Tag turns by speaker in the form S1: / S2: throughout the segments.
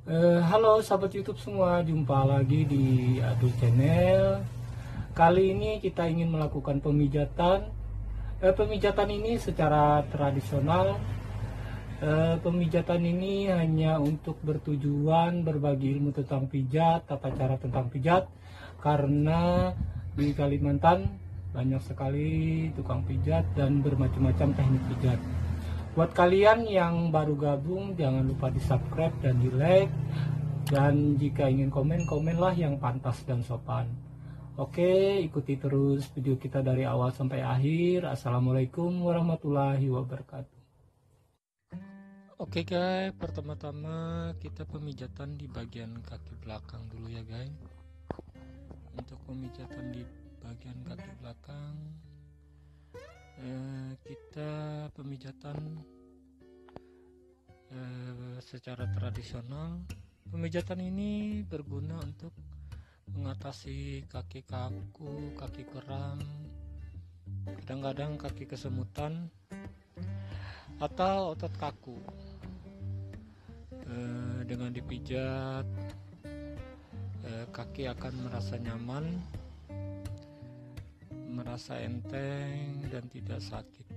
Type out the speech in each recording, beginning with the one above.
S1: Halo sahabat YouTube semua, jumpa lagi di Adul Channel. Kali ini kita ingin melakukan pemijatan. Pemijatan ini secara tradisional. Pemijatan ini hanya untuk bertujuan berbagi ilmu tentang pijat, tata cara tentang pijat, karena di Kalimantan banyak sekali tukang pijat dan bermacam-macam teknik pijat. Buat kalian yang baru gabung, jangan lupa di subscribe dan di like. Dan jika ingin komen, komenlah yang pantas dan sopan. Oke, ikuti terus video kita dari awal sampai akhir. Assalamualaikum warahmatullahi wabarakatuh. Oke guys, pertama-tama kita pemijatan di bagian kaki belakang dulu ya guys. Untuk pemijatan di bagian kaki belakang, kita pemijatan secara tradisional. Pemijatan ini berguna untuk mengatasi kaki kaku, kaki kram, kadang-kadang kaki kesemutan atau otot kaku. Dengan dipijat, kaki akan merasa nyaman, merasa enteng dan tidak sakit.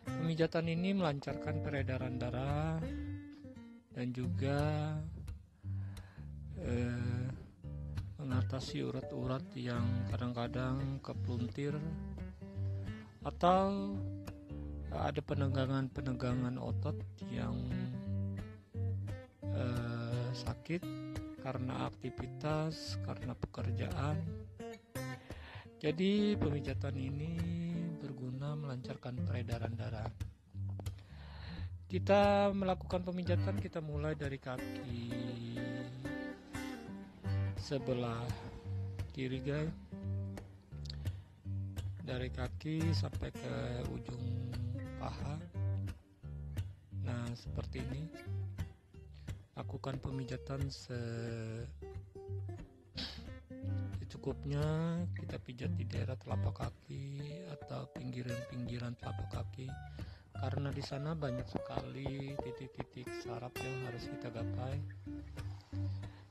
S1: Pemijatan ini melancarkan peredaran darah dan juga mengatasi urat-urat yang kadang-kadang kepluntir atau ada penegangan otot yang sakit karena aktivitas, karena pekerjaan. Jadi pemijatan ini berguna melancarkan peredaran darah. Kita melakukan pemijatan, kita mulai dari kaki sebelah kiri guys, dari kaki sampai ke ujung paha. Nah seperti ini, lakukan pemijatan secukupnya. Kita pijat di daerah telapak kaki atau pinggiran-pinggiran telapak kaki, karena di sana banyak sekali titik-titik saraf yang harus kita gapai.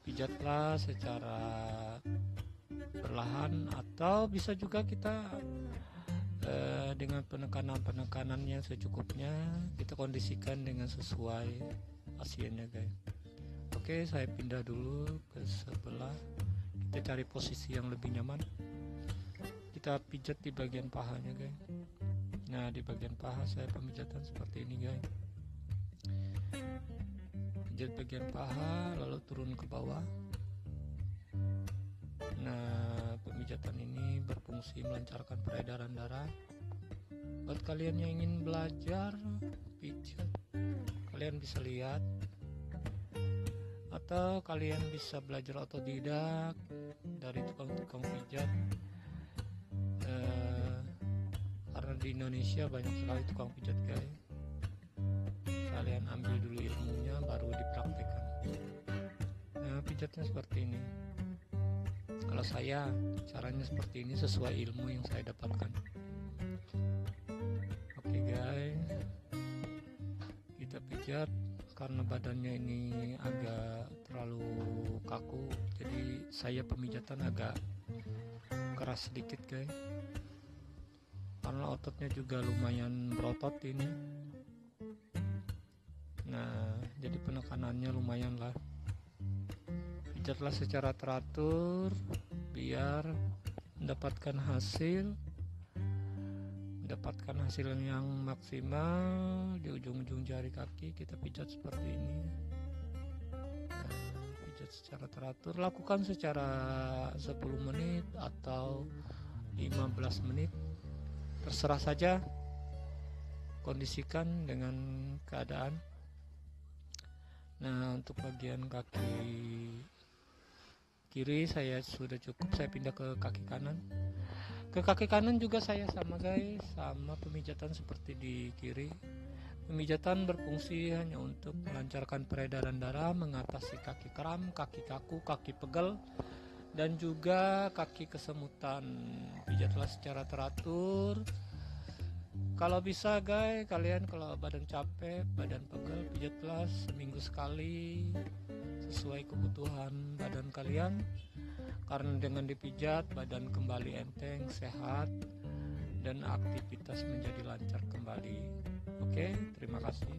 S1: Pijatlah secara perlahan, atau bisa juga kita dengan penekanan-penekanannya secukupnya. Kita kondisikan dengan sesuai pasiennya guys. Oke, saya pindah dulu ke sebelah. Kita cari posisi yang lebih nyaman. Kita pijat di bagian pahanya guys. Nah di bagian paha saya pemijatan seperti ini guys. Pijat bagian paha lalu turun ke bawah. Nah pemijatan ini berfungsi melancarkan peredaran darah. Buat kalian yang ingin belajar pijat, kalian bisa lihat, atau kalian bisa belajar otodidak dari tukang-tukang pijat. Karena di Indonesia banyak sekali tukang pijat guys. Kalian ambil dulu ilmunya baru dipraktekkan. Nah pijatnya seperti ini. Kalau saya caranya seperti ini sesuai ilmu yang saya dapatkan. Oke guys, kita pijat. Karena badannya ini agak terlalu kaku, jadi saya pemijatan agak keras sedikit guys, karena ototnya juga lumayan berotot ini. Nah jadi penekanannya lumayan lah. Pijatlah secara teratur biar mendapatkan hasil yang maksimal. Di ujung-ujung jari kaki kita pijat seperti ini. Nah, pijat secara teratur, lakukan secara 10 menit atau 15 menit, terserah saja, kondisikan dengan keadaan. Nah untuk bagian kaki kiri saya sudah cukup, saya pindah ke kaki kanan. Ke kaki kanan juga saya sama guys, sama pemijatan seperti di kiri. Pemijatan berfungsi hanya untuk melancarkan peredaran darah, mengatasi kaki kram, kaki kaku, kaki pegel, dan juga kaki kesemutan. Pijatlah secara teratur. Kalau bisa guys, kalian kalau badan capek, badan pegel, pijatlah seminggu sekali sesuai kebutuhan badan kalian, karena dengan dipijat badan kembali enteng, sehat, dan aktivitas menjadi lancar kembali. Oke, terima kasih.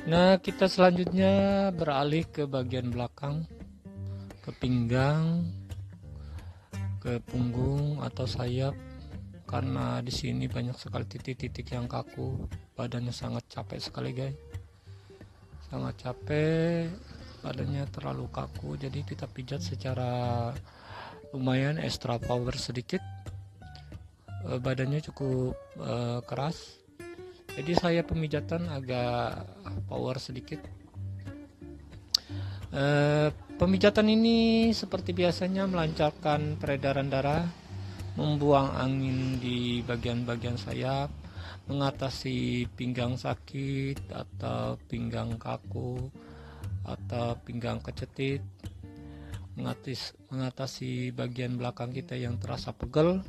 S1: Nah, kita selanjutnya beralih ke bagian belakang, ke pinggang, ke punggung atau sayap, karena di sini banyak sekali titik-titik yang kaku, badannya sangat capek sekali guys. sangat capek, badannya terlalu kaku, jadi kita pijat secara lumayan extra power sedikit. Badannya cukup keras, jadi saya pemijatan agak power sedikit. Pemijatan ini seperti biasanya melancarkan peredaran darah, membuang angin di bagian-bagian sayap, mengatasi pinggang sakit atau pinggang kaku atau pinggang kecetit, mengatasi bagian belakang kita yang terasa pegel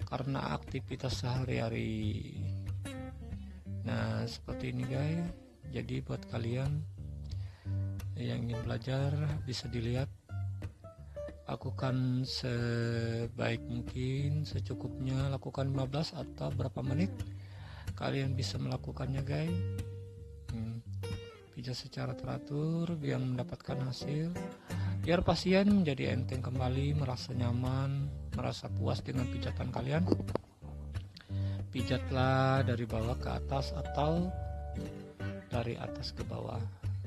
S1: karena aktivitas sehari-hari. Nah, seperti ini guys. Jadi buat kalian yang ingin belajar bisa dilihat, lakukan sebaik mungkin, secukupnya, lakukan 15 atau berapa menit kalian bisa melakukannya guys. Pijat secara teratur biar mendapatkan hasil, biar pasien menjadi enteng kembali, merasa nyaman, merasa puas dengan pijatan kalian. Pijatlah dari bawah ke atas atau dari atas ke bawah.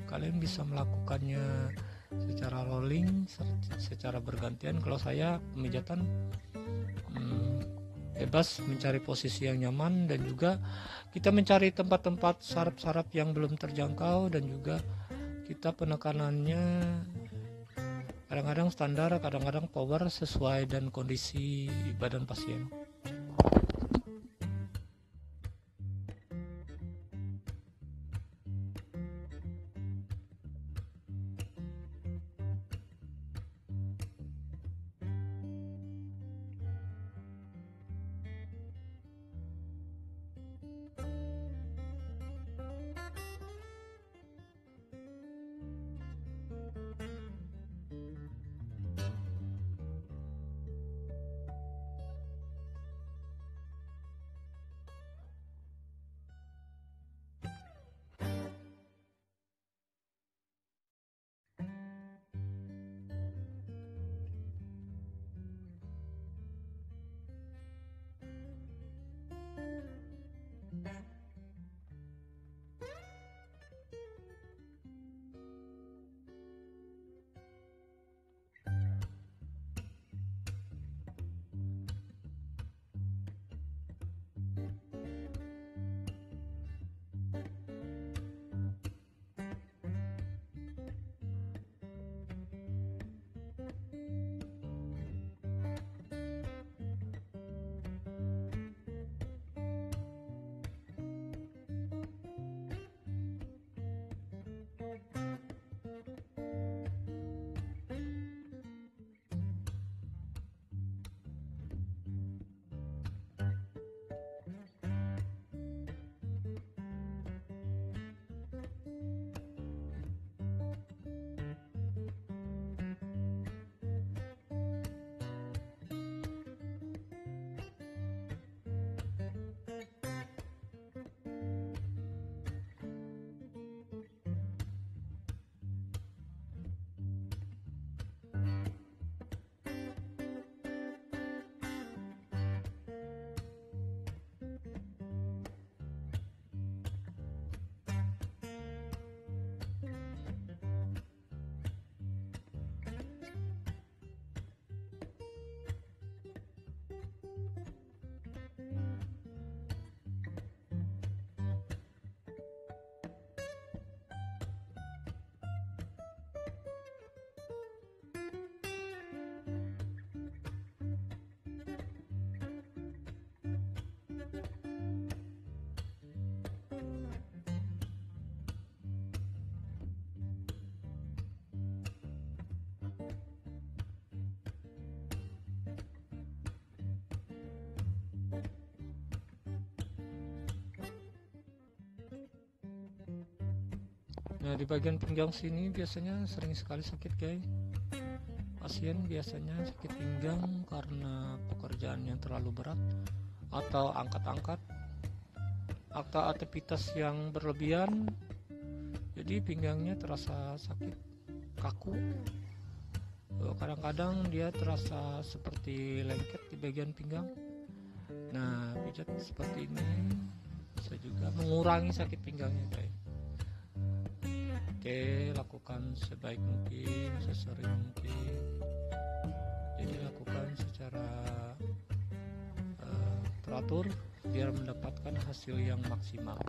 S1: Kalian bisa melakukannya secara rolling, secara bergantian. Kalau saya pemijatan bebas mencari posisi yang nyaman, dan juga kita mencari tempat-tempat saraf-saraf yang belum terjangkau, dan juga kita penekanannya kadang-kadang standar, kadang-kadang power sesuai dan kondisi badan pasien. Nah, di bagian pinggang sini biasanya sering sekali sakit guys. Pasien biasanya sakit pinggang karena pekerjaan yang terlalu berat atau angkat-angkat atau aktivitas yang berlebihan, jadi pinggangnya terasa sakit, kaku. Kadang-kadang dia terasa seperti lengket di bagian pinggang. Nah, pijat seperti ini bisa juga mengurangi sakit pinggangnya guys. Oke, lakukan sebaik mungkin, sesering mungkin. Jadi lakukan secara teratur biar mendapatkan hasil yang maksimal.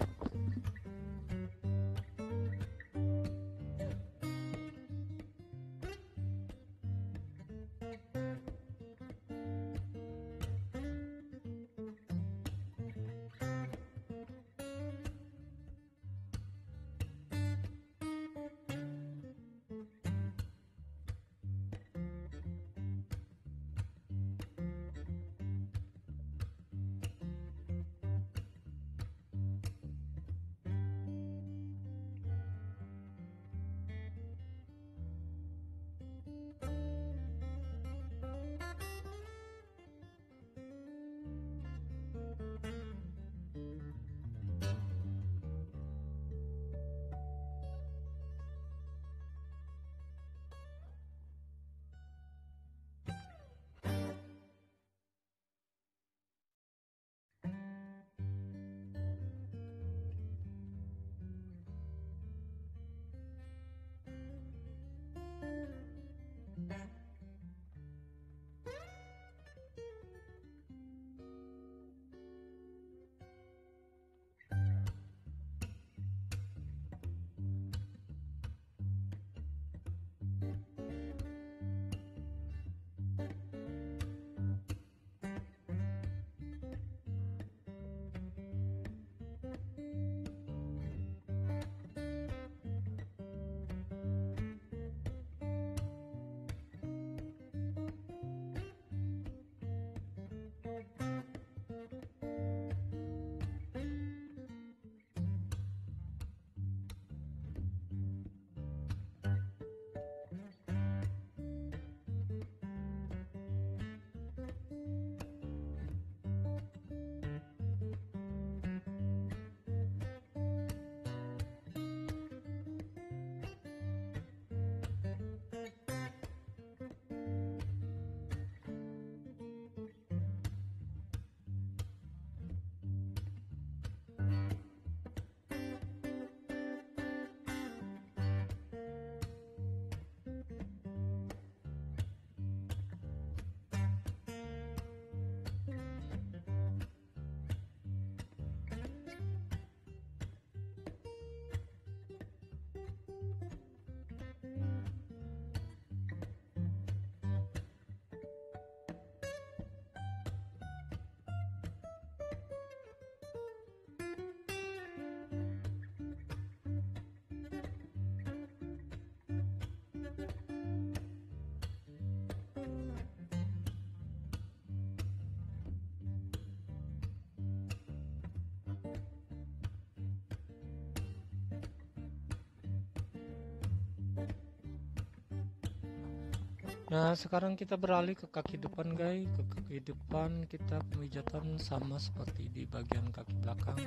S1: Nah, sekarang kita beralih ke kaki depan, guys. Ke kaki depan kita pemijatan sama seperti di bagian kaki belakang.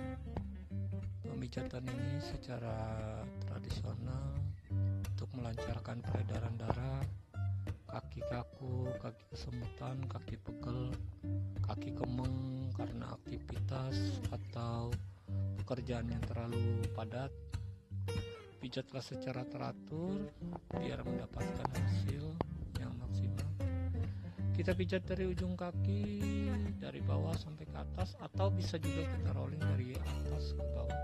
S1: Pemijatan ini secara tradisional untuk melancarkan peredaran darah, kaki kaku, kaki kesemutan, kaki pegel, kaki kemeng karena aktivitas atau pekerjaan yang terlalu padat. Pijatlah secara teratur biar mendapatkan hasil yang maksimal. Kita pijat dari ujung kaki, dari bawah sampai ke atas, atau bisa juga kita rolling dari atas ke bawah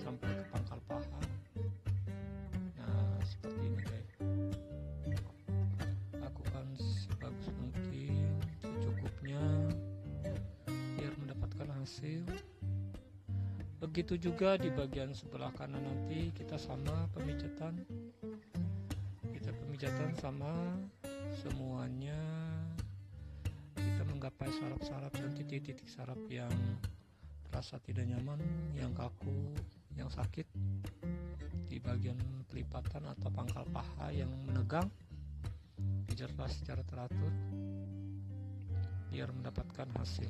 S1: sampai ke pangkal paha. Nah, seperti ini, guys. Lakukan sebagus mungkin, secukupnya biar mendapatkan hasil. Begitu juga di bagian sebelah kanan, nanti kita sama pemijatan. Kita pemijatan sama semuanya. Kita menggapai saraf-saraf dan titik-titik saraf yang terasa tidak nyaman, yang kaku, yang sakit di bagian pelipatan atau pangkal paha yang menegang. Pijatlah secara teratur biar mendapatkan hasil.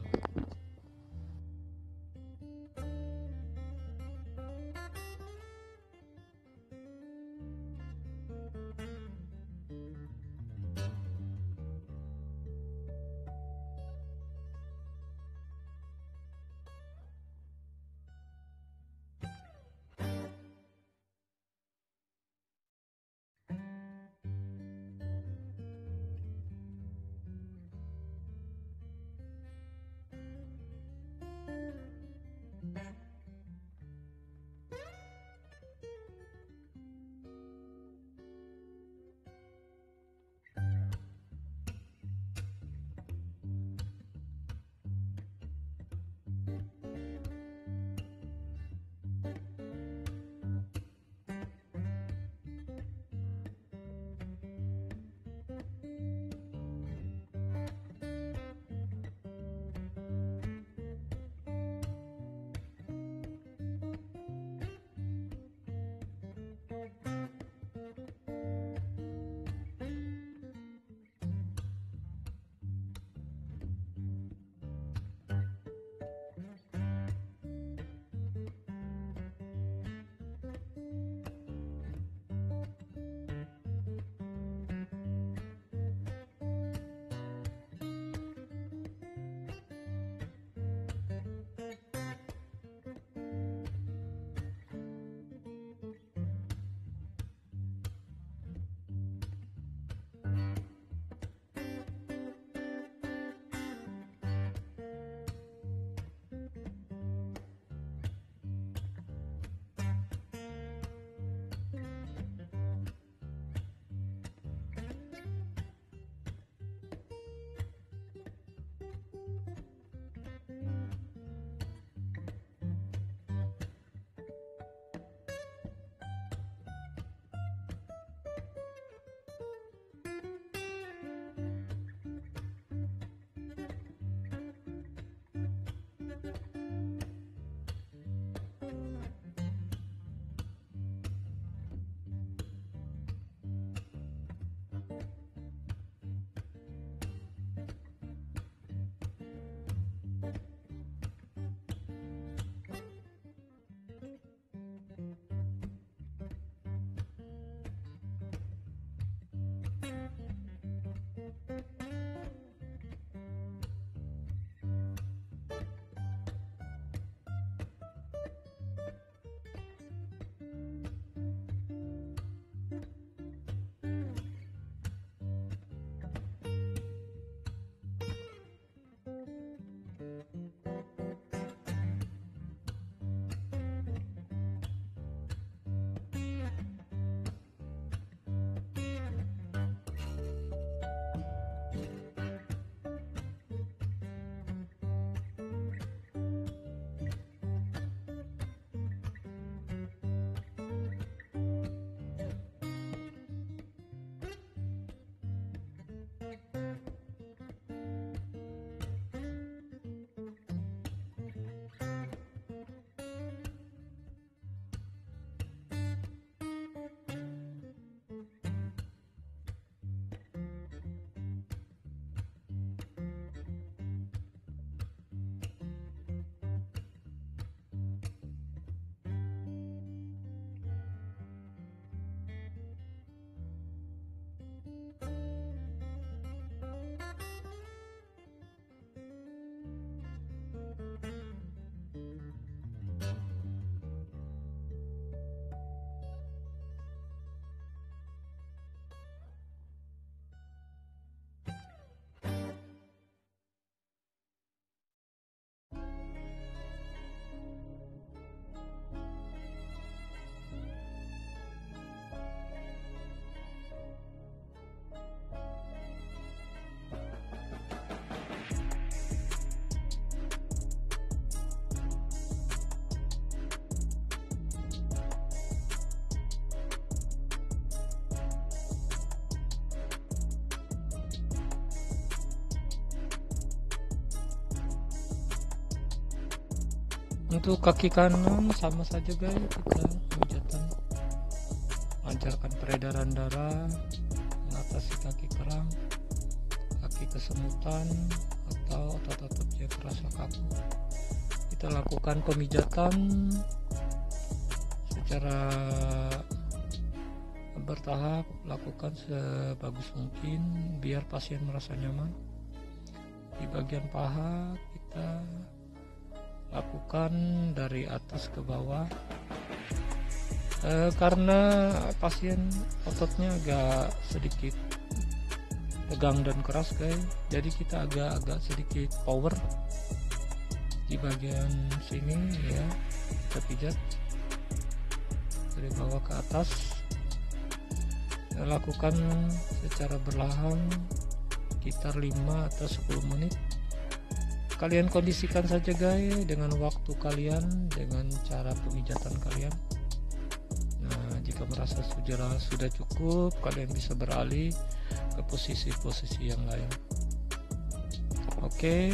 S1: Untuk kaki kanan sama saja guys, kita pemijatan lancarkan peredaran darah, mengatasi kaki kram, kaki kesemutan atau otot-otot yang terasa kaku. Kita lakukan pemijatan secara bertahap, lakukan sebagus mungkin biar pasien merasa nyaman. Di bagian paha kita lakukan dari atas ke bawah, karena pasien ototnya agak sedikit tegang dan keras guys, jadi kita agak sedikit power di bagian sini ya. Kita pijat dari bawah ke atas, lakukan secara berlahan sekitar 5 atau 10 menit. Kalian kondisikan saja guys dengan waktu kalian, dengan cara pemijatan kalian. Nah, jika merasa sudah cukup, kalian bisa beralih ke posisi-posisi yang lain. Oke.